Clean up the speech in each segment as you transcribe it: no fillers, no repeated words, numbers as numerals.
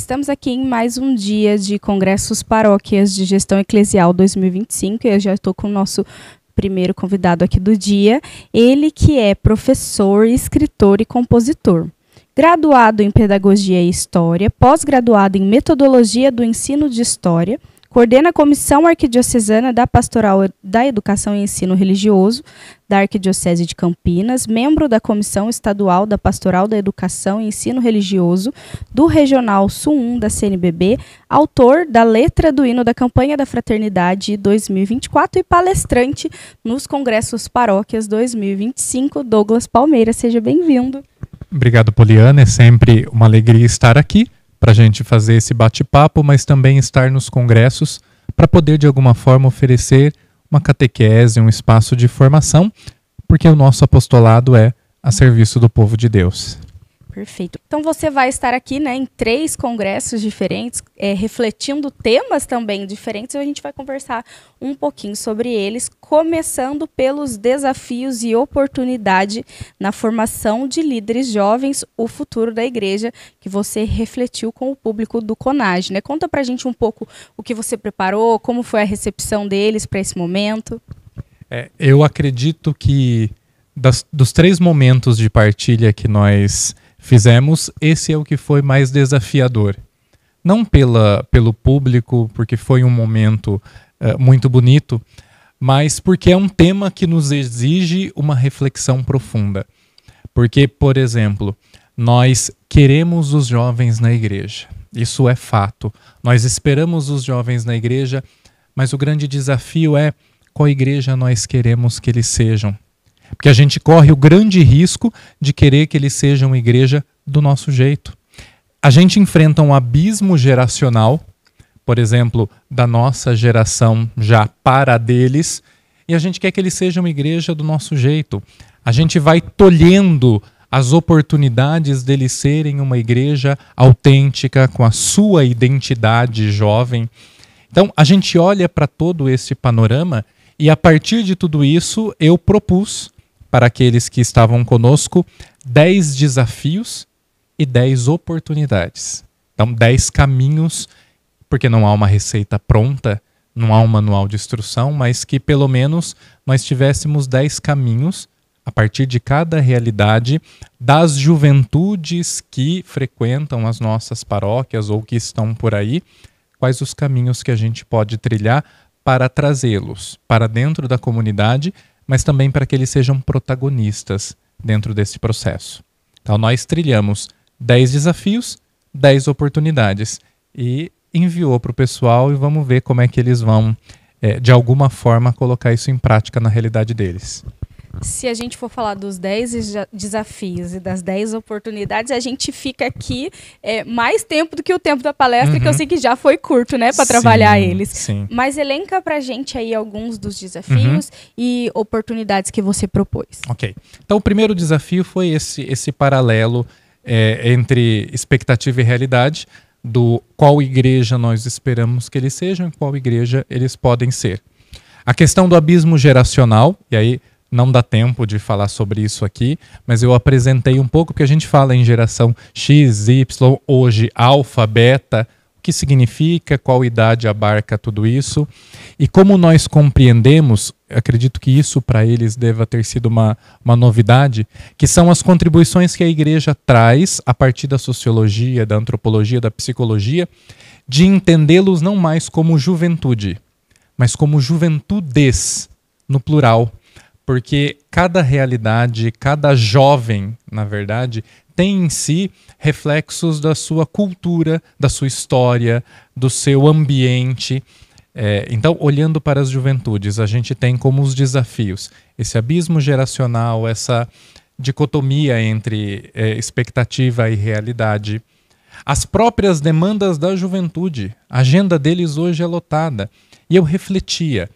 Estamos aqui em mais um dia de Congressos Paróquias de Gestão Eclesial 2025 e eu já estou com o nosso primeiro convidado aqui do dia, ele que é professor, escritor e compositor. Graduado em Pedagogia e História, pós-graduado em Metodologia do Ensino de História, coordena a Comissão Arquidiocesana da Pastoral da Educação e Ensino Religioso da Arquidiocese de Campinas, membro da Comissão Estadual da Pastoral da Educação e Ensino Religioso do Regional Sul 1 da CNBB, autor da letra do hino da Campanha da Fraternidade 2024 e palestrante nos Congressos Paróquias 2025. Douglas Palmeira, seja bem-vindo. Obrigado, Poliana. É sempre uma alegria estar aqui para a gente fazer esse bate-papo, mas também estar nos congressos para poder, de alguma forma, oferecer uma catequese, um espaço de formação, porque o nosso apostolado é a serviço do povo de Deus. Perfeito. Então você vai estar aqui, em 3 congressos diferentes, refletindo temas também diferentes, e a gente vai conversar um pouquinho sobre eles, começando pelos desafios e oportunidade na formação de líderes jovens, o futuro da igreja, que você refletiu com o público do CONAGE, né? Conta pra gente um pouco o que você preparou, como foi a recepção deles para esse momento. Eu acredito que dos 3 momentos de partilha que nós fizemos, esse é o que foi mais desafiador. Não pelo público, porque foi um momento muito bonito, mas porque é um tema que nos exige uma reflexão profunda. Porque, por exemplo, nós queremos os jovens na igreja. Isso é fato. Nós esperamos os jovens na igreja, mas o grande desafio é qual igreja nós queremos que eles sejam. Porque a gente corre o grande risco de querer que eles sejam igreja do nosso jeito. A gente enfrenta um abismo geracional, por exemplo, da nossa geração já para a deles, e a gente quer que eles sejam igreja do nosso jeito. A gente vai tolhendo as oportunidades deles serem uma igreja autêntica, com a sua identidade jovem. Então, a gente olha para todo esse panorama e, a partir de tudo isso, eu propus para aqueles que estavam conosco 10 desafios e 10 oportunidades. Então, 10 caminhos, porque não há uma receita pronta, não há um manual de instrução, mas que pelo menos nós tivéssemos 10 caminhos a partir de cada realidade das juventudes que frequentam as nossas paróquias ou que estão por aí, quais os caminhos que a gente pode trilhar para trazê-los para dentro da comunidade, mas também para que eles sejam protagonistas dentro desse processo. Então nós trilhamos 10 desafios, 10 oportunidades e enviou para o pessoal e vamos ver como é que eles vão, de alguma forma, colocar isso em prática na realidade deles. Se a gente for falar dos 10 desafios e das 10 oportunidades, a gente fica aqui mais tempo do que o tempo da palestra, que eu sei que já foi curto, né, para trabalhar eles. Sim. Mas elenca pra gente aí alguns dos desafios e oportunidades que você propôs. Ok. Então o primeiro desafio foi esse paralelo entre expectativa e realidade, do qual igreja nós esperamos que eles sejam e qual igreja eles podem ser. A questão do abismo geracional, e aí não dá tempo de falar sobre isso aqui, mas eu apresentei um pouco, porque a gente fala em geração X, Y, hoje alfa, beta, o que significa, qual idade abarca tudo isso, e como nós compreendemos, acredito que isso para eles deva ter sido uma novidade, que são as contribuições que a igreja traz a partir da sociologia, da antropologia, da psicologia, de entendê-los não mais como juventude, mas como juventudes, no plural. Porque cada realidade, cada jovem, na verdade, tem em si reflexos da sua cultura, da sua história, do seu ambiente. Então, olhando para as juventudes, a gente tem como os desafios esse abismo geracional, essa dicotomia entre expectativa e realidade. As próprias demandas da juventude, a agenda deles hoje é lotada. E eu refletia.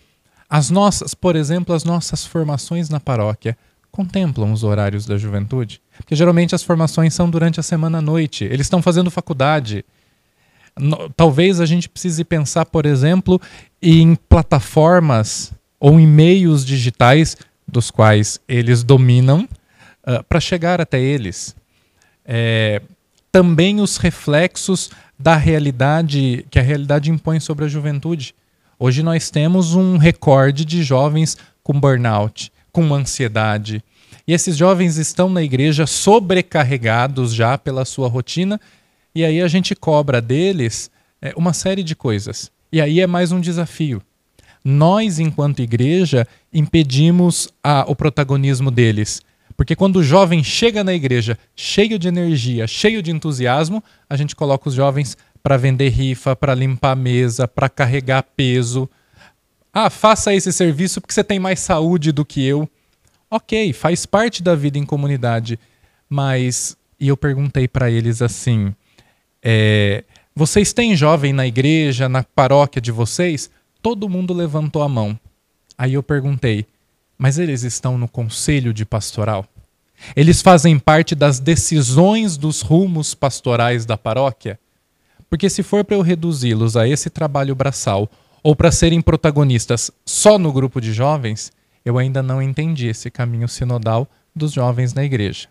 Por exemplo, as nossas formações na paróquia contemplam os horários da juventude? Porque geralmente as formações são durante a semana à noite. Eles estão fazendo faculdade. Talvez a gente precise pensar, por exemplo, em plataformas ou em meios digitais dos quais eles dominam para chegar até eles. Também os reflexos da realidade que a realidade impõe sobre a juventude. Hoje nós temos um recorde de jovens com burnout, com ansiedade. E esses jovens estão na igreja sobrecarregados já pela sua rotina, e aí a gente cobra deles uma série de coisas. E aí é mais um desafio. Nós, enquanto igreja, impedimos o protagonismo deles. Porque quando o jovem chega na igreja cheio de energia, cheio de entusiasmo, a gente coloca os jovens para vender rifa, para limpar a mesa, para carregar peso. Ah, faça esse serviço porque você tem mais saúde do que eu. Ok, faz parte da vida em comunidade. Mas, e eu perguntei para eles assim, vocês têm jovem na igreja, na paróquia de vocês? Todo mundo levantou a mão. Aí eu perguntei, mas eles estão no conselho de pastoral? Eles fazem parte das decisões dos rumos pastorais da paróquia? Porque se for para eu reduzi-los a esse trabalho braçal ou para serem protagonistas só no grupo de jovens, eu ainda não entendi esse caminho sinodal dos jovens na igreja.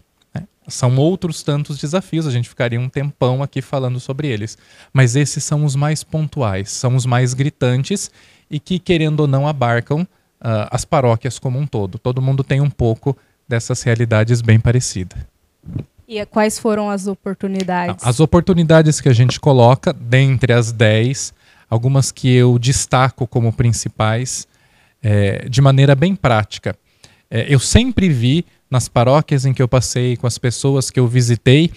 São outros tantos desafios, a gente ficaria um tempão aqui falando sobre eles. Mas esses são os mais pontuais, são os mais gritantes e que, querendo ou não, abarcam as paróquias como um todo. Todo mundo tem um pouco dessas realidades bem parecidas. E quais foram as oportunidades? As oportunidades que a gente coloca, dentre as 10, algumas que eu destaco como principais, de maneira bem prática. Eu sempre vi nas paróquias em que eu passei, com as pessoas que eu visitei,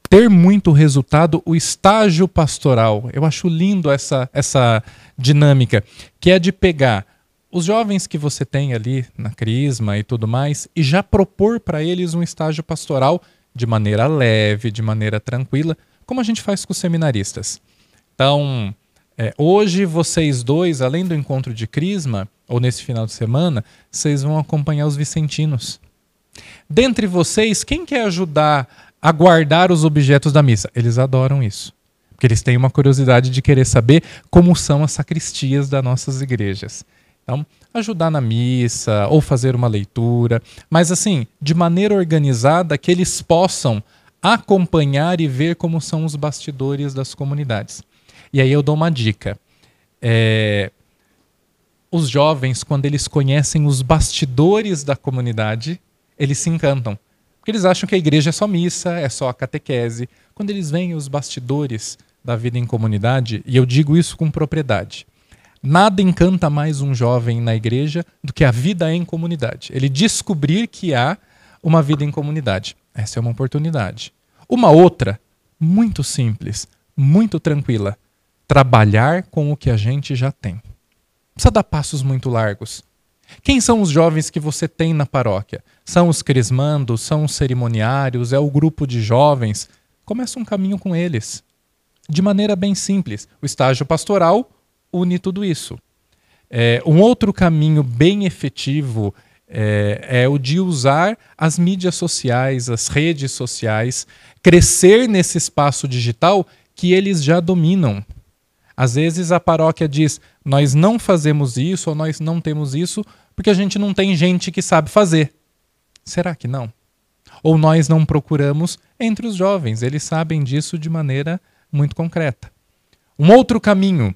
ter muito resultado o estágio pastoral. Eu acho lindo essa dinâmica, que é de pegar os jovens que você tem ali na Crisma e tudo mais, e já propor para eles um estágio pastoral de maneira leve, de maneira tranquila, como a gente faz com os seminaristas. Então, hoje vocês dois, além do encontro de Crisma, ou nesse final de semana, vocês vão acompanhar os vicentinos. Dentre vocês, quem quer ajudar a guardar os objetos da missa? Eles adoram isso. Porque eles têm uma curiosidade de querer saber como são as sacristias das nossas igrejas. Então, ajudar na missa, ou fazer uma leitura, mas assim, de maneira organizada, que eles possam acompanhar e ver como são os bastidores das comunidades. E aí eu dou uma dica. Os jovens, quando eles conhecem os bastidores da comunidade, eles se encantam. Porque eles acham que a igreja é só missa, é só a catequese. Quando eles veem os bastidores da vida em comunidade, e eu digo isso com propriedade, nada encanta mais um jovem na igreja do que a vida em comunidade. Ele descobrir que há uma vida em comunidade. Essa é uma oportunidade. Uma outra, muito simples, muito tranquila. Trabalhar com o que a gente já tem. Não precisa dar passos muito largos. Quem são os jovens que você tem na paróquia? São os crismandos? São os cerimoniários? É o grupo de jovens? Começa um caminho com eles. De maneira bem simples. O estágio pastoral une tudo isso. Um outro caminho bem efetivo é o de usar as mídias sociais, as redes sociais, crescer nesse espaço digital que eles já dominam. Às vezes a paróquia diz, nós não fazemos isso ou nós não temos isso porque a gente não tem gente que sabe fazer. Será que não? Ou nós não procuramos entre os jovens, eles sabem disso de maneira muito concreta. Um outro caminho,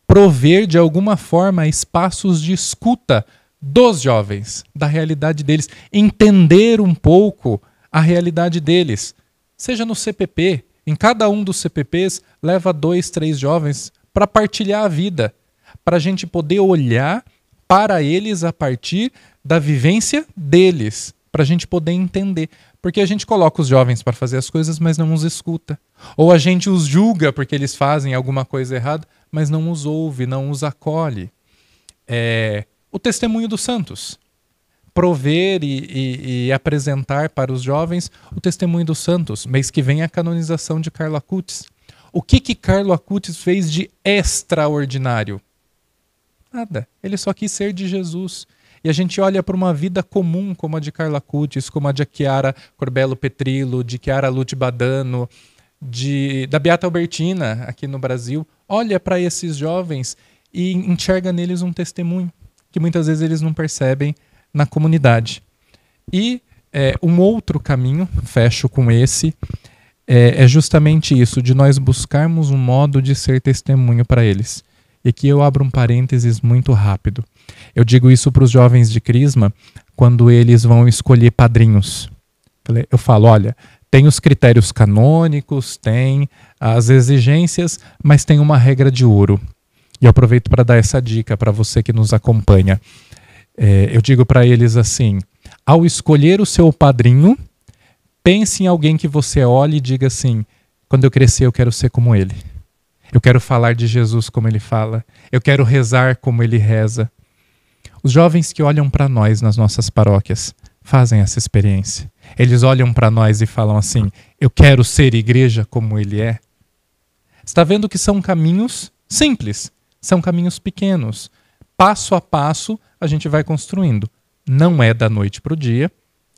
prover de alguma forma espaços de escuta dos jovens, da realidade deles, entender um pouco a realidade deles. Seja no CPP, em cada um dos CPPs, leva 2, 3 jovens para partilhar a vida, para a gente poder olhar para eles a partir da vivência deles, para a gente poder entender. Porque a gente coloca os jovens para fazer as coisas, mas não os escuta. Ou a gente os julga porque eles fazem alguma coisa errada, mas não os ouve, não os acolhe. O testemunho dos santos. Prover e apresentar para os jovens o testemunho dos santos. Mês que vem a canonização de Carlo Acutis. O que Carlo Acutis fez de extraordinário? Nada. Ele só quis ser de Jesus. E a gente olha para uma vida comum como a de Carlo Acutis, como a de Chiara Corbello Petrillo, de Chiara Lute Badano, da Beata Albertina aqui no Brasil. Olha para esses jovens e enxerga neles um testemunho que muitas vezes eles não percebem na comunidade. E um outro caminho, fecho com esse, é justamente isso, de nós buscarmos um modo de ser testemunho para eles. E aqui eu abro um parênteses muito rápido. Eu digo isso para os jovens de Crisma quando eles vão escolher padrinhos. Eu falo, olha, tem os critérios canônicos, tem as exigências, mas tem uma regra de ouro. E eu aproveito para dar essa dica para você que nos acompanha. Eu digo para eles assim, ao escolher o seu padrinho, pense em alguém que você olhe e diga assim, quando eu crescer eu quero ser como ele. Eu quero falar de Jesus como ele fala. Eu quero rezar como ele reza. Os jovens que olham para nós nas nossas paróquias fazem essa experiência. Eles olham para nós e falam assim, eu quero ser igreja como ele é. Está vendo que são caminhos simples, são caminhos pequenos. Passo a passo a gente vai construindo. Não é da noite para o dia,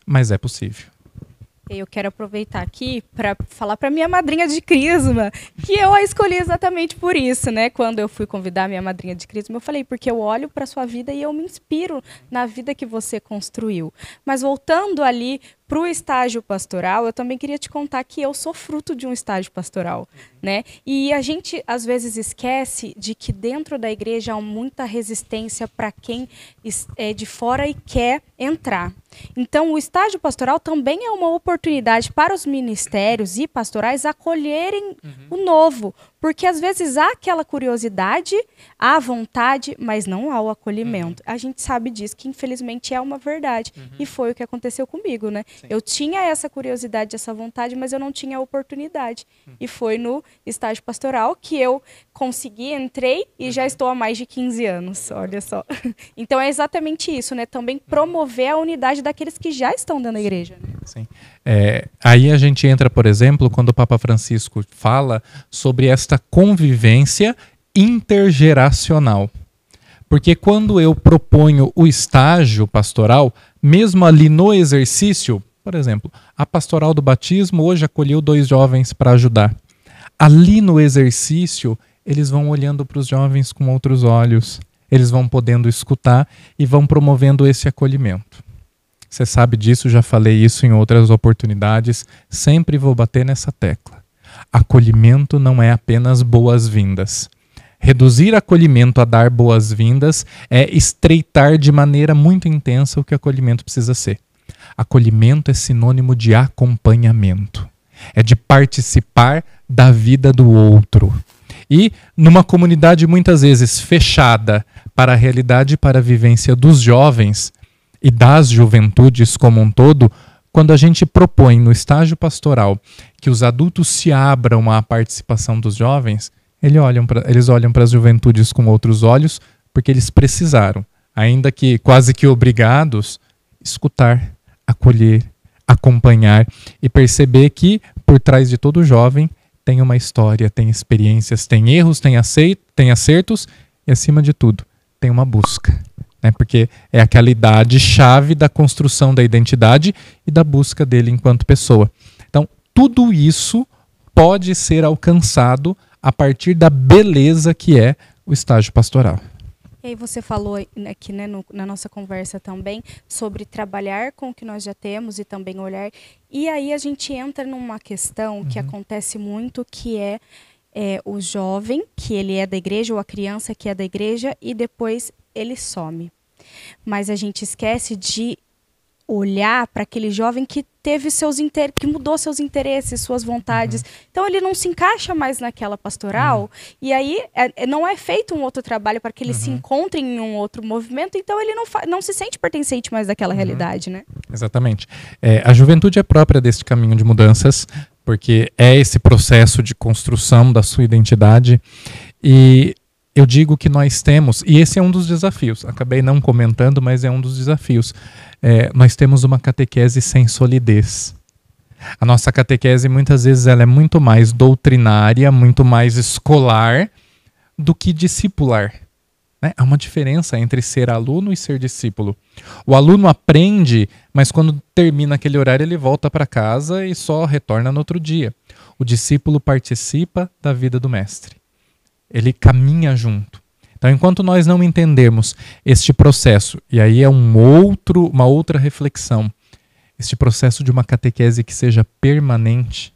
mas é possível. Eu quero aproveitar aqui para falar para minha madrinha de Crisma, que eu a escolhi exatamente por isso, né? Quando eu fui convidar minha madrinha de Crisma, eu falei, porque eu olho para sua vida e eu me inspiro na vida que você construiu. Mas voltando ali para o estágio pastoral, eu também queria te contar que eu sou fruto de um estágio pastoral, né? E a gente às vezes esquece de que dentro da igreja há muita resistência para quem é de fora e quer entrar. Então, o estágio pastoral também é uma oportunidade para os ministérios e pastorais acolherem o novo, porque às vezes há aquela curiosidade, há vontade, mas não há o acolhimento. A gente sabe disso, que infelizmente é uma verdade. E foi o que aconteceu comigo, né? Sim. Eu tinha essa curiosidade, essa vontade, mas eu não tinha a oportunidade. E foi no estágio pastoral que eu consegui, entrei e já estou há mais de 15 anos, olha só. Então é exatamente isso, né? Também promover a unidade daqueles que já estão dentro da igreja. Né? Sim. Aí a gente entra, por exemplo, quando o Papa Francisco fala sobre esta convivência intergeracional. Porque quando eu proponho o estágio pastoral, mesmo ali no exercício, por exemplo, a pastoral do batismo hoje acolheu 2 jovens para ajudar. Ali no exercício, eles vão olhando para os jovens com outros olhos, eles vão podendo escutar e vão promovendo esse acolhimento. Você sabe disso, já falei isso em outras oportunidades, sempre vou bater nessa tecla. Acolhimento não é apenas boas-vindas. Reduzir acolhimento a dar boas-vindas é estreitar de maneira muito intensa o que acolhimento precisa ser. Acolhimento é sinônimo de acompanhamento. É de participar da vida do outro. E numa comunidade muitas vezes fechada para a realidade e para a vivência dos jovens e das juventudes como um todo, quando a gente propõe no estágio pastoral que os adultos se abram à participação dos jovens, eles olham para as juventudes com outros olhos, porque eles precisaram, ainda que quase que obrigados, escutar, acolher, acompanhar e perceber que por trás de todo jovem tem uma história, tem experiências, tem erros, tem acertos e, acima de tudo, tem uma busca. Né? Porque é aquela idade chave da construção da identidade e da busca dele enquanto pessoa. Então, tudo isso pode ser alcançado a partir da beleza que é o estágio pastoral. E aí você falou aqui, né, na nossa conversa também sobre trabalhar com o que nós já temos e também olhar. E aí a gente entra numa questão que acontece muito, que é o jovem, que ele é da igreja, ou a criança que é da igreja, e depois ele some. Mas a gente esquece de olhar para aquele jovem que teve que mudou seus interesses, suas vontades. Então ele não se encaixa mais naquela pastoral e aí não é feito um outro trabalho para que ele se encontre em um outro movimento, então ele não se sente pertencente mais daquela realidade, né? Exatamente. A juventude é própria desse caminho de mudanças, porque é esse processo de construção da sua identidade e eu digo que nós temos, e esse é um dos desafios, acabei não comentando, mas é um dos desafios. Nós temos uma catequese sem solidez. A nossa catequese, muitas vezes, ela é muito mais doutrinária, muito mais escolar do que discipular. Né? Há uma diferença entre ser aluno e ser discípulo. O aluno aprende, mas quando termina aquele horário, ele volta para casa e só retorna no outro dia. O discípulo participa da vida do mestre. Ele caminha junto. Então, enquanto nós não entendermos este processo, e aí é uma outra reflexão, este processo de uma catequese que seja permanente,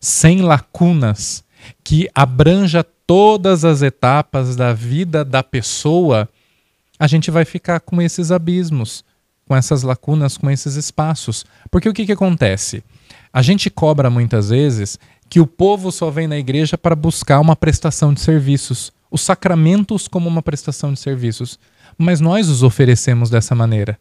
sem lacunas, que abranja todas as etapas da vida da pessoa, a gente vai ficar com esses abismos, com essas lacunas, com esses espaços. Porque o que acontece? A gente cobra muitas vezes que o povo só vem na igreja para buscar uma prestação de serviços, os sacramentos como uma prestação de serviços. Mas nós os oferecemos dessa maneira.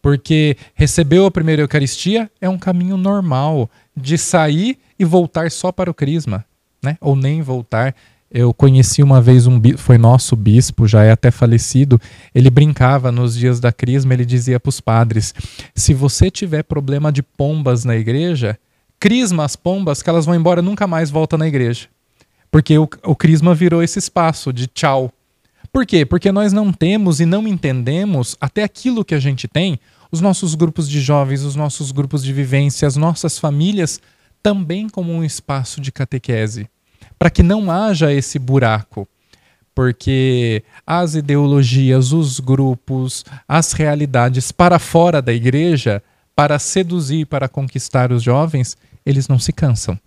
Porque recebeu a primeira Eucaristia é um caminho normal de sair e voltar só para o crisma, né? Ou nem voltar. Eu conheci uma vez foi nosso bispo, já é até falecido, ele brincava nos dias da crisma, ele dizia para os padres, se você tiver problema de pombas na igreja, crisma as pombas que elas vão embora, nunca mais voltam na igreja. Porque o crisma virou esse espaço de tchau. Por quê? Porque nós não temos e não entendemos até aquilo que a gente tem, os nossos grupos de jovens, os nossos grupos de vivência, as nossas famílias, também como um espaço de catequese. Para que não haja esse buraco, porque as ideologias, os grupos, as realidades para fora da igreja, para seduzir, para conquistar os jovens, eles não se cansam.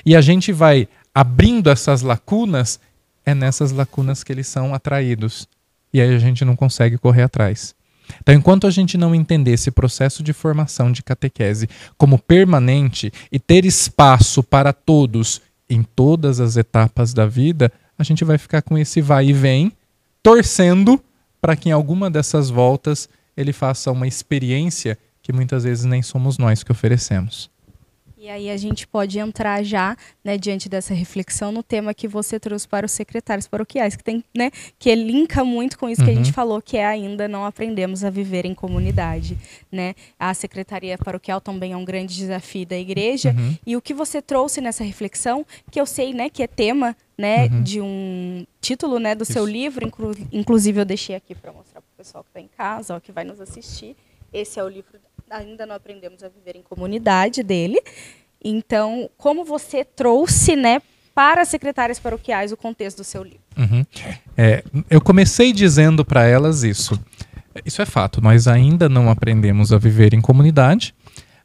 E a gente vai abrindo essas lacunas, é nessas lacunas que eles são atraídos. E aí a gente não consegue correr atrás. Então, enquanto a gente não entender esse processo de formação de catequese como permanente e ter espaço para todos em todas as etapas da vida, a gente vai ficar com esse vai e vem, torcendo para que em alguma dessas voltas ele faça uma experiência que muitas vezes nem somos nós que oferecemos. E aí a gente pode entrar já, né, diante dessa reflexão, no tema que você trouxe para os secretários paroquiais, que tem, né, que linka muito com isso que a gente falou, que é ainda não aprendemos a viver em comunidade, né? A secretaria paroquial também é um grande desafio da igreja, e o que você trouxe nessa reflexão, que eu sei, né, que é tema, né, de um título, né, do seu livro, inclusive eu deixei aqui para mostrar para o pessoal que está em casa, ó, que vai nos assistir. Esse é o livro Ainda Não Aprendemos a Viver em Comunidade dele. Então, como você trouxe, né, para secretárias paroquiais o contexto do seu livro? Eu comecei dizendo para elas isso. Isso é fato, nós ainda não aprendemos a viver em comunidade,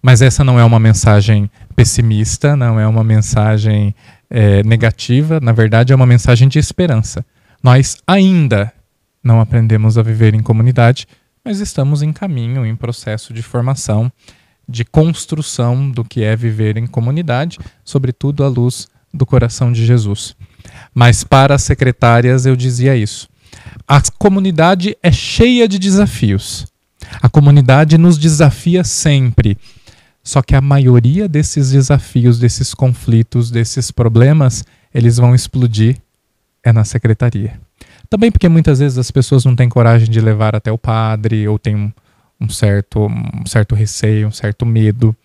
mas essa não é uma mensagem pessimista, não é uma mensagem negativa, na verdade é uma mensagem de esperança. Nós ainda não aprendemos a viver em comunidade, mas estamos em caminho, em processo de formação, de construção do que é viver em comunidade, sobretudo à luz do coração de Jesus. Mas para as secretárias eu dizia isso. A comunidade é cheia de desafios. A comunidade nos desafia sempre. Só que a maioria desses desafios, desses conflitos, desses problemas, eles vão explodir na secretaria. Também porque muitas vezes as pessoas não têm coragem de levar até o padre, ou têm um certo receio, um certo medo.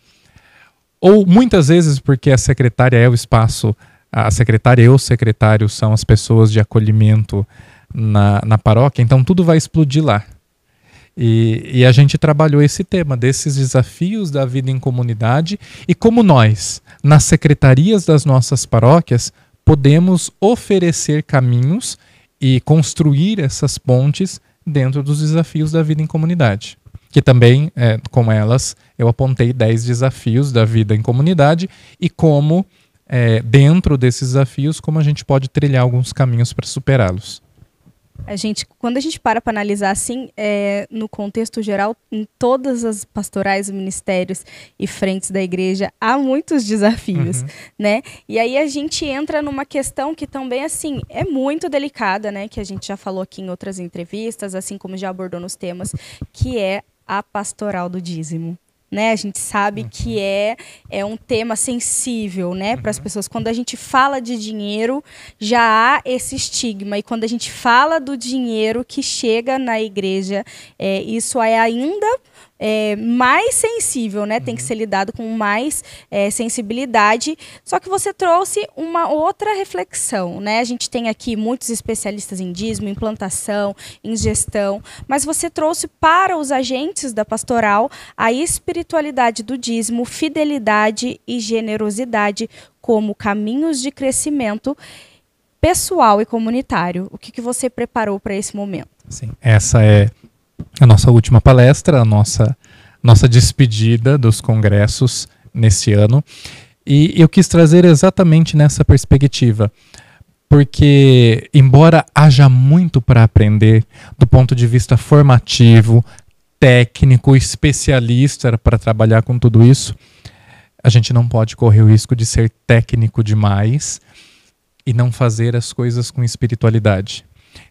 Ou muitas vezes porque a secretária é o espaço, a secretária e o secretário são as pessoas de acolhimento na paróquia, então tudo vai explodir lá. E a gente trabalhou esse tema desses desafios da vida em comunidade e como nós, nas secretarias das nossas paróquias, podemos oferecer caminhos e construir essas pontes dentro dos desafios da vida em comunidade. Que também, com elas, eu apontei 10 desafios da vida em comunidade e como, dentro desses desafios, como a gente pode trilhar alguns caminhos para superá-los. Quando a gente para analisar assim, no contexto geral, em todas as pastorais, ministérios e frentes da igreja, há muitos desafios, né? E aí a gente entra numa questão que também, assim, é muito delicada, né? Que a gente já falou aqui em outras entrevistas, assim como já abordou nos temas, que é a pastoral do dízimo. Né? A gente sabe que é um tema sensível, né, para as pessoas. Quando a gente fala de dinheiro, já há esse estigma. E quando a gente fala do dinheiro que chega na igreja, isso é ainda mais sensível, né? Tem que ser lidado com mais sensibilidade. Só que você trouxe uma outra reflexão, né? A gente tem aqui muitos especialistas em dízimo, em plantação, em gestão, mas você trouxe para os agentes da pastoral a espiritualidade do dízimo, fidelidade e generosidade como caminhos de crescimento pessoal e comunitário. O que você preparou para esse momento? Sim, essa é a nossa última palestra, a nossa despedida dos congressos nesse ano. E eu quis trazer exatamente nessa perspectiva, porque embora haja muito para aprender do ponto de vista formativo, técnico, especialista para trabalhar com tudo isso, a gente não pode correr o risco de ser técnico demais e não fazer as coisas com espiritualidade.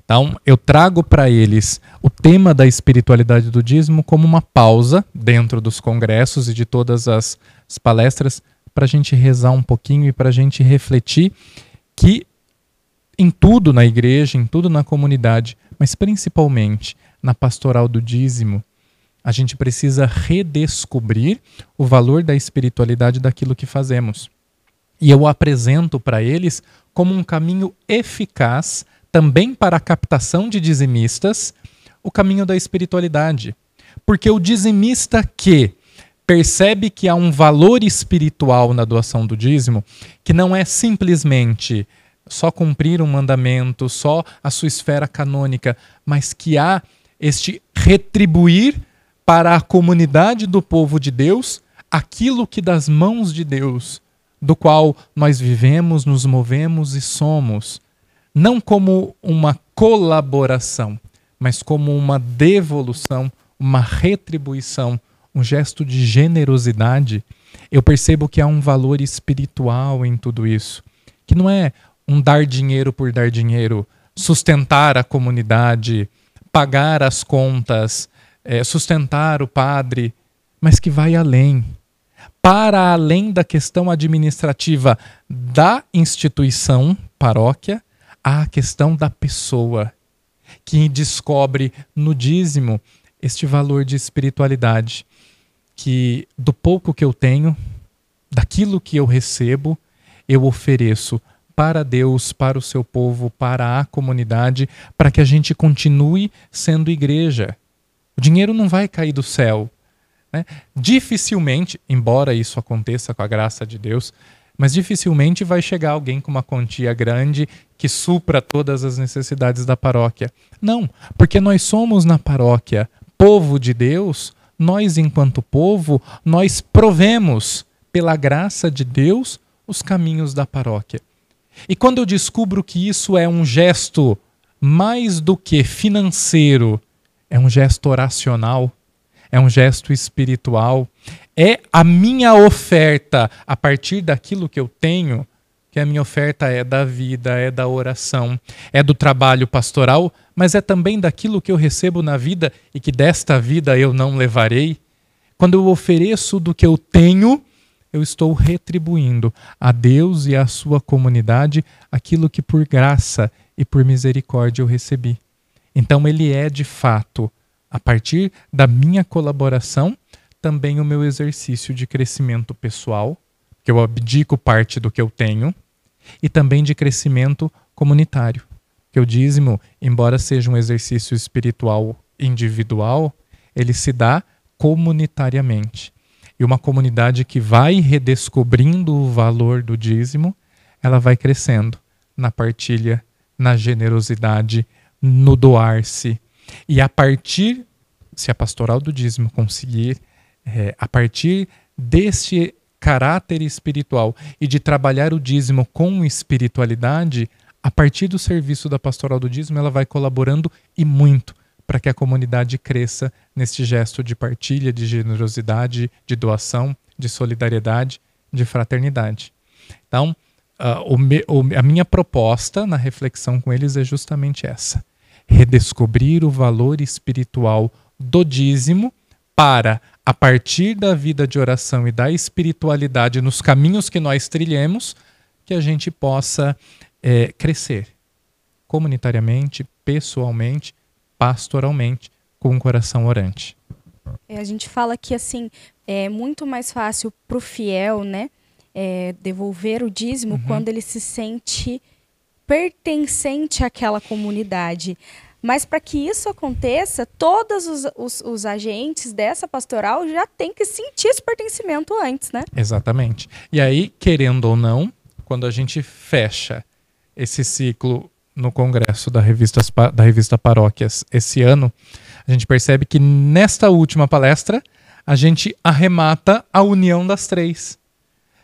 Então, eu trago para eles o tema da espiritualidade do dízimo como uma pausa dentro dos congressos e de todas as palestras para a gente rezar um pouquinho e para a gente refletir que em tudo na igreja, em tudo na comunidade, mas principalmente na pastoral do dízimo, a gente precisa redescobrir o valor da espiritualidade daquilo que fazemos. E eu apresento para eles como um caminho eficaz também para a captação de dizimistas, o caminho da espiritualidade. Porque o dizimista que percebe que há um valor espiritual na doação do dízimo, que não é simplesmente só cumprir um mandamento, só a sua esfera canônica, mas que há este retribuir para a comunidade do povo de Deus aquilo que das mãos de Deus, do qual nós vivemos, nos movemos e somos, não como uma colaboração, mas como uma devolução, uma retribuição, um gesto de generosidade, eu percebo que há um valor espiritual em tudo isso, que não é um dar dinheiro por dar dinheiro, sustentar a comunidade, pagar as contas, sustentar o padre, mas que vai além. Para além da questão administrativa da instituição, paróquia, há a questão da pessoa, que descobre no dízimo este valor de espiritualidade, que do pouco que eu tenho, daquilo que eu recebo, eu ofereço para Deus, para o seu povo, para a comunidade, para que a gente continue sendo igreja. O dinheiro não vai cair do céu, né? Dificilmente, embora isso aconteça com a graça de Deus, mas dificilmente vai chegar alguém com uma quantia grande que supra todas as necessidades da paróquia. Não, porque nós somos na paróquia povo de Deus, nós enquanto povo, nós provemos pela graça de Deus os caminhos da paróquia. E quando eu descubro que isso é um gesto mais do que financeiro, é um gesto oracional, é um gesto espiritual, é a minha oferta a partir daquilo que eu tenho, que a minha oferta é da vida, é da oração, é do trabalho pastoral, mas é também daquilo que eu recebo na vida e que desta vida eu não levarei. Quando eu ofereço do que eu tenho, eu estou retribuindo a Deus e à sua comunidade aquilo que por graça e por misericórdia eu recebi. Então ele é de fato, a partir da minha colaboração, também o meu exercício de crescimento pessoal, que eu abdico parte do que eu tenho, e também de crescimento comunitário. Que o dízimo, embora seja um exercício espiritual individual, ele se dá comunitariamente. E uma comunidade que vai redescobrindo o valor do dízimo, ela vai crescendo na partilha, na generosidade, no doar-se. E a partir, se a pastoral do dízimo conseguir, a partir deste caráter espiritual e de trabalhar o dízimo com espiritualidade, a partir do serviço da pastoral do dízimo, ela vai colaborando e muito para que a comunidade cresça neste gesto de partilha, de generosidade, de doação, de solidariedade, de fraternidade. Então, a minha proposta na reflexão com eles é justamente essa: redescobrir o valor espiritual do dízimo para, a partir da vida de oração e da espiritualidade nos caminhos que nós trilhemos, que a gente possa crescer comunitariamente, pessoalmente, pastoralmente, com um coração orante. A gente fala que assim é muito mais fácil para o fiel, né, devolver o dízimo quando ele se sente pertencente àquela comunidade. Mas para que isso aconteça, todos os agentes dessa pastoral já têm que sentir esse pertencimento antes, né? Exatamente. E aí, querendo ou não, quando a gente fecha esse ciclo no congresso da revista Paróquias esse ano, a gente percebe que nesta última palestra a gente arremata a união das três.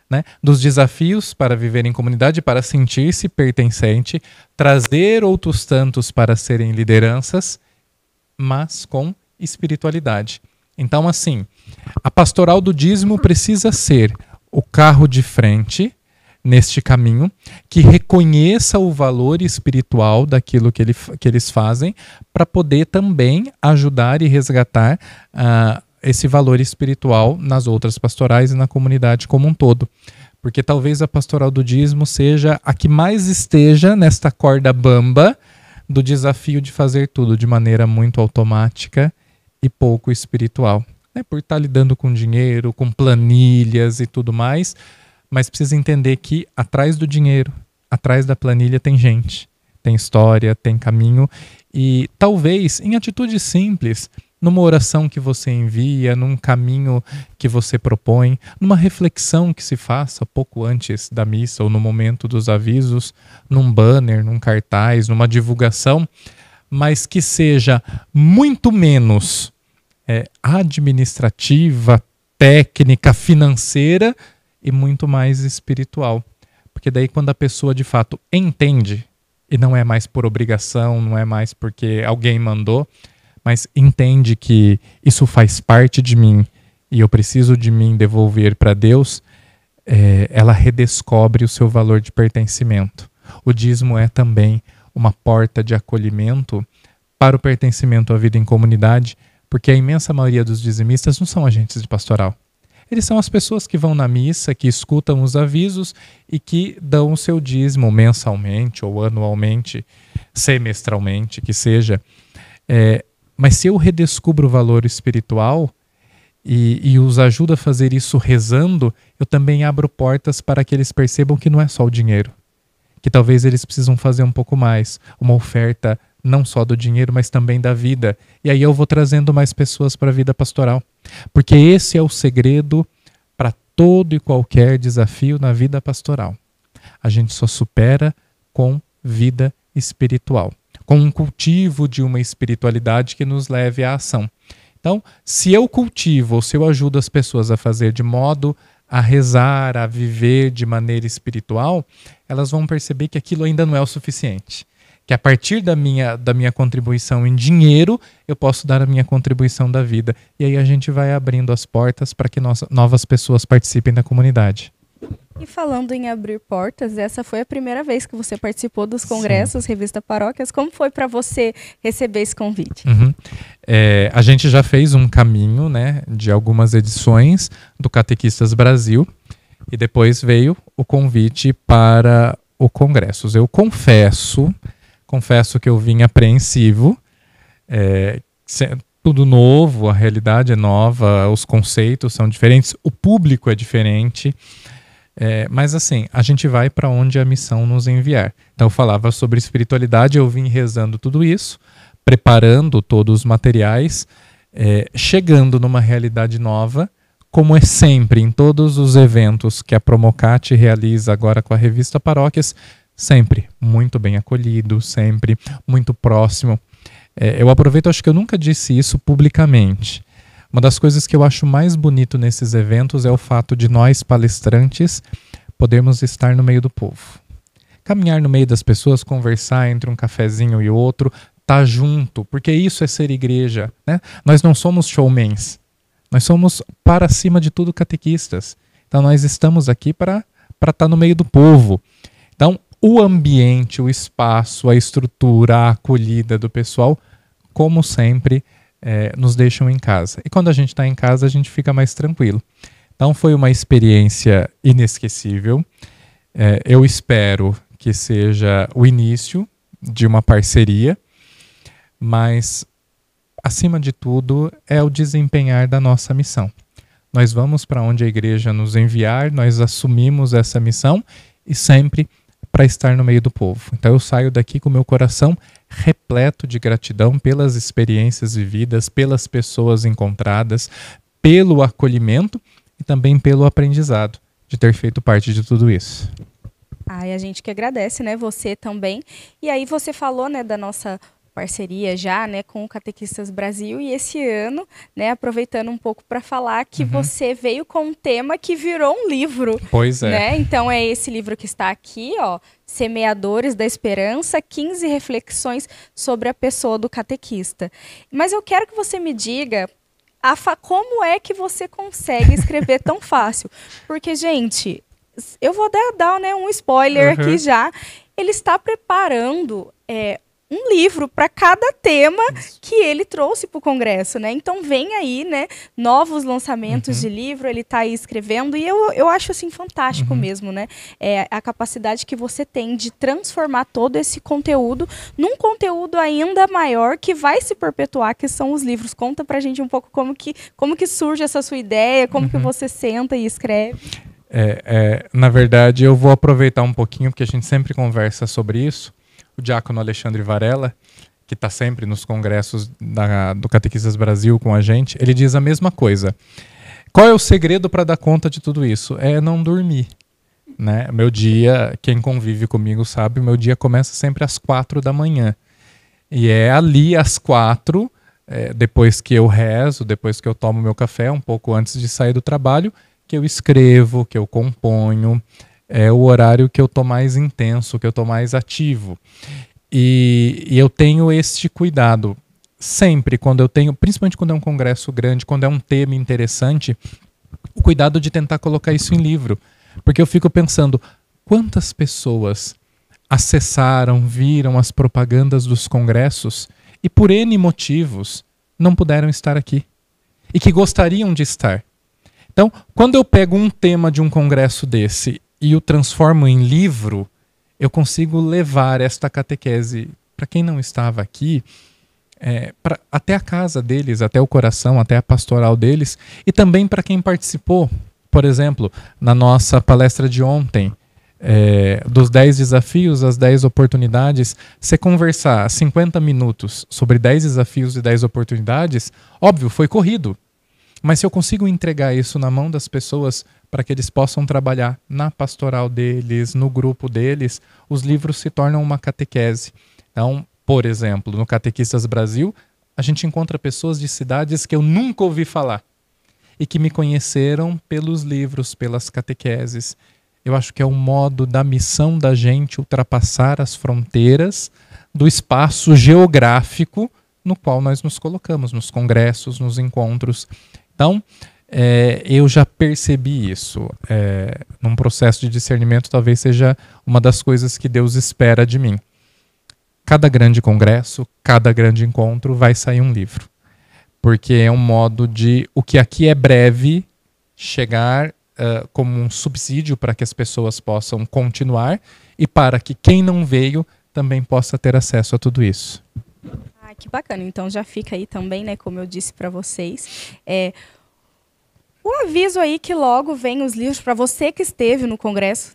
né, dos desafios para viver em comunidade, para sentir-se pertencente, trazer outros tantos para serem lideranças, mas com espiritualidade. Então, assim, a pastoral do dízimo precisa ser o carro de frente neste caminho, que reconheça o valor espiritual daquilo que eles fazem, para poder também ajudar e resgatar esse valor espiritual nas outras pastorais e na comunidade como um todo. Porque talvez a pastoral do dízimo seja a que mais esteja nesta corda bamba do desafio de fazer tudo de maneira muito automática e pouco espiritual. Por estar lidando com dinheiro, com planilhas e tudo mais, mas precisa entender que atrás do dinheiro, atrás da planilha tem gente, tem história, tem caminho, e talvez em atitudes simples, numa oração que você envia, num caminho que você propõe, numa reflexão que se faça pouco antes da missa ou no momento dos avisos, num banner, num cartaz, numa divulgação, mas que seja muito menos administrativa, técnica, financeira e muito mais espiritual. Porque daí quando a pessoa de fato entende, e não é mais por obrigação, não é mais porque alguém mandou, mas entende que isso faz parte de mim e eu preciso de mim devolver para Deus, ela redescobre o seu valor de pertencimento. O dízimo é também uma porta de acolhimento para o pertencimento à vida em comunidade, porque a imensa maioria dos dizimistas não são agentes de pastoral. Eles são as pessoas que vão na missa, que escutam os avisos e que dão o seu dízimo mensalmente ou anualmente, semestralmente, que seja. Mas se eu redescubro o valor espiritual e os ajudo a fazer isso rezando, eu também abro portas para que eles percebam que não é só o dinheiro. Que talvez eles precisam fazer um pouco mais, uma oferta não só do dinheiro, mas também da vida. E aí eu vou trazendo mais pessoas para a vida pastoral. Porque esse é o segredo para todo e qualquer desafio na vida pastoral. A gente só supera com vida espiritual, com um cultivo de uma espiritualidade que nos leve à ação. Então, se eu cultivo ou se eu ajudo as pessoas a fazer de modo a rezar, a viver de maneira espiritual, elas vão perceber que aquilo ainda não é o suficiente. Que a partir da minha contribuição em dinheiro, eu posso dar a minha contribuição da vida. E aí a gente vai abrindo as portas para que novas pessoas participem da comunidade. E falando em abrir portas, essa foi a primeira vez que você participou dos congressos, Sim. Revista Paróquias. Como foi para você receber esse convite? A gente já fez um caminho, né, de algumas edições do Catequistas Brasil e depois veio o convite para o Congressos. Eu confesso que eu vim apreensivo, tudo novo, a realidade é nova, os conceitos são diferentes, o público é diferente, mas assim, a gente vai para onde a missão nos enviar. Então eu falava sobre espiritualidade, eu vim rezando tudo isso, preparando todos os materiais, chegando numa realidade nova, como é sempre em todos os eventos que a Promocate realiza agora com a Revista Paróquias, sempre muito bem acolhido, sempre muito próximo. Eu aproveito, acho que eu nunca disse isso publicamente. Uma das coisas que eu acho mais bonito nesses eventos é o fato de nós, palestrantes, podermos estar no meio do povo. Caminhar no meio das pessoas, conversar entre um cafezinho e outro, estar junto, porque isso é ser igreja, né? Nós não somos showmans, nós somos, para cima de tudo, catequistas. Então nós estamos aqui para estar no meio do povo. Então, o ambiente, o espaço, a estrutura, a acolhida do pessoal, como sempre, nos deixam em casa. E quando a gente está em casa, a gente fica mais tranquilo. Então foi uma experiência inesquecível. Eu espero que seja o início de uma parceria, mas, acima de tudo, é o desempenhar da nossa missão. Nós vamos para onde a igreja nos enviar, nós assumimos essa missão e sempre para estar no meio do povo. Então eu saio daqui com o meu coração repleto de gratidão pelas experiências vividas, pelas pessoas encontradas, pelo acolhimento e também pelo aprendizado de ter feito parte de tudo isso. E a gente que agradece, né? Você também. E aí você falou, né, da nossa parceria já, né, com o Catequistas Brasil, e esse ano, né, aproveitando um pouco para falar que você veio com um tema que virou um livro. Pois é. Né? Então é esse livro que está aqui, ó, Semeadores da Esperança, 15 reflexões sobre a pessoa do catequista. Mas eu quero que você me diga como é que você consegue escrever tão fácil. Porque, gente, eu vou dar né, um spoiler aqui já. Ele está preparando um livro para cada tema que ele trouxe para o Congresso, né? Então vem aí, né, novos lançamentos de livro, ele está aí escrevendo, e eu acho assim fantástico mesmo, né? A capacidade que você tem de transformar todo esse conteúdo num conteúdo ainda maior que vai se perpetuar, que são os livros. Conta pra gente um pouco como que surge essa sua ideia, como que você senta e escreve. Na verdade, eu vou aproveitar um pouquinho, porque a gente sempre conversa sobre isso. O diácono Alexandre Varela, que está sempre nos congressos do Catequistas Brasil com a gente, ele diz a mesma coisa. Qual é o segredo para dar conta de tudo isso? É não dormir. Né? Meu dia, quem convive comigo sabe, meu dia começa sempre às 4 da manhã. E é ali às 4, depois que eu rezo, depois que eu tomo meu café, um pouco antes de sair do trabalho, que eu escrevo, que eu componho. É o horário que eu tô mais intenso, que eu tô mais ativo. E eu tenho este cuidado. Sempre, quando eu tenho, principalmente quando é um congresso grande, quando é um tema interessante, o cuidado de tentar colocar isso em livro. Porque eu fico pensando, quantas pessoas acessaram, viram as propagandas dos congressos e por N motivos não puderam estar aqui. E que gostariam de estar. Então, quando eu pego um tema de um congresso desse e o transformo em livro, eu consigo levar esta catequese para quem não estava aqui, até a casa deles, até o coração, até a pastoral deles, e também para quem participou. Por exemplo, na nossa palestra de ontem, dos 10 desafios, as 10 oportunidades, você conversar 50 minutos sobre 10 desafios e 10 oportunidades, óbvio, foi corrido. Mas se eu consigo entregar isso na mão das pessoas para que eles possam trabalhar na pastoral deles, no grupo deles, os livros se tornam uma catequese. Então, por exemplo, no Catequistas Brasil, a gente encontra pessoas de cidades que eu nunca ouvi falar e que me conheceram pelos livros, pelas catequeses. Eu acho que é um modo da missão da gente ultrapassar as fronteiras do espaço geográfico no qual nós nos colocamos, nos congressos, nos encontros. Então, eu já percebi isso. Num processo de discernimento, talvez seja uma das coisas que Deus espera de mim. Cada grande congresso, cada grande encontro vai sair um livro. Porque é um modo de o que aqui é breve chegar como um subsídio para que as pessoas possam continuar e para que quem não veio também possa ter acesso a tudo isso. Que bacana. Então já fica aí também, né, como eu disse para vocês, o aviso aí que logo vem os livros para você que esteve no congresso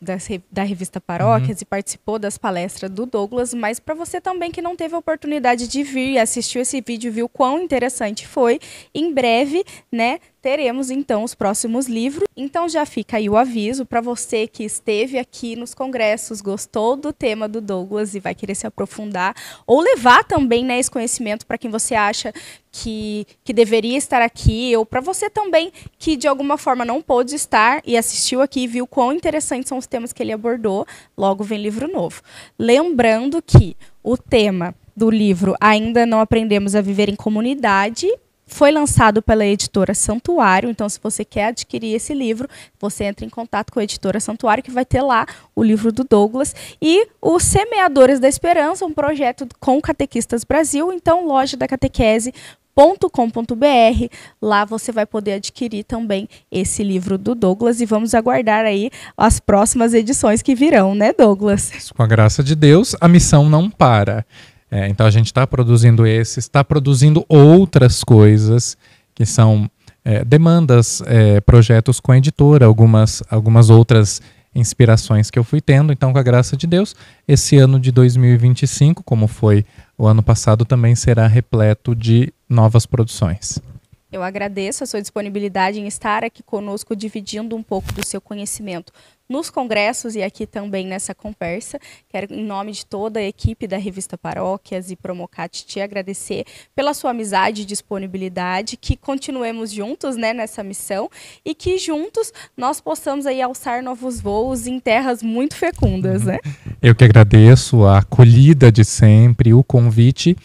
da revista Paróquias e participou das palestras do Douglas, mas para você também que não teve a oportunidade de vir e assistiu esse vídeo, viu quão interessante foi, em breve, né, teremos então os próximos livros. Então já fica aí o aviso para você que esteve aqui nos congressos, gostou do tema do Douglas e vai querer se aprofundar ou levar também, né, esse conhecimento para quem você acha que deveria estar aqui, ou para você também que de alguma forma não pôde estar e assistiu aqui e viu quão interessantes são os temas que ele abordou. Logo vem livro novo. Lembrando que o tema do livro Ainda Não Aprendemos a Viver em Comunidade foi lançado pela editora Santuário. Então, se você quer adquirir esse livro, você entra em contato com a editora Santuário, que vai ter lá o livro do Douglas. E o Semeadores da Esperança, um projeto com Catequistas Brasil. Então, loja da catequese.com.br. Lá você vai poder adquirir também esse livro do Douglas. E vamos aguardar aí as próximas edições que virão, né, Douglas? Com a graça de Deus, a missão não para. Então a gente está produzindo está produzindo outras coisas que são demandas, projetos com a editora, algumas outras inspirações que eu fui tendo. Então, com a graça de Deus, esse ano de 2025, como foi o ano passado, também será repleto de novas produções. Eu agradeço a sua disponibilidade em estar aqui conosco, dividindo um pouco do seu conhecimento nos congressos e aqui também nessa conversa. Quero, em nome de toda a equipe da Revista Paróquias e Promocat, te agradecer pela sua amizade e disponibilidade, que continuemos juntos, né, nessa missão e que juntos nós possamos aí alçar novos voos em terras muito fecundas, né? Eu que agradeço a acolhida de sempre, o convite,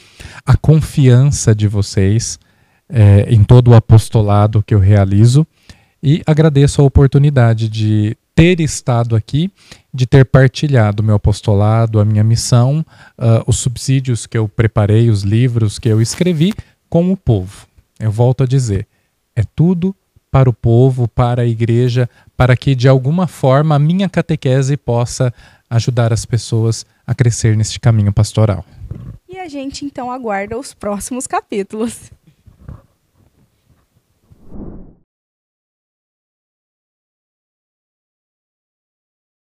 a confiança de vocês em todo o apostolado que eu realizo e agradeço a oportunidade de ter estado aqui, de ter partilhado o meu apostolado, a minha missão, os subsídios que eu preparei, os livros que eu escrevi com o povo. Eu volto a dizer, é tudo para o povo, para a igreja, para que de alguma forma a minha catequese possa ajudar as pessoas a crescer neste caminho pastoral. E a gente então aguarda os próximos capítulos.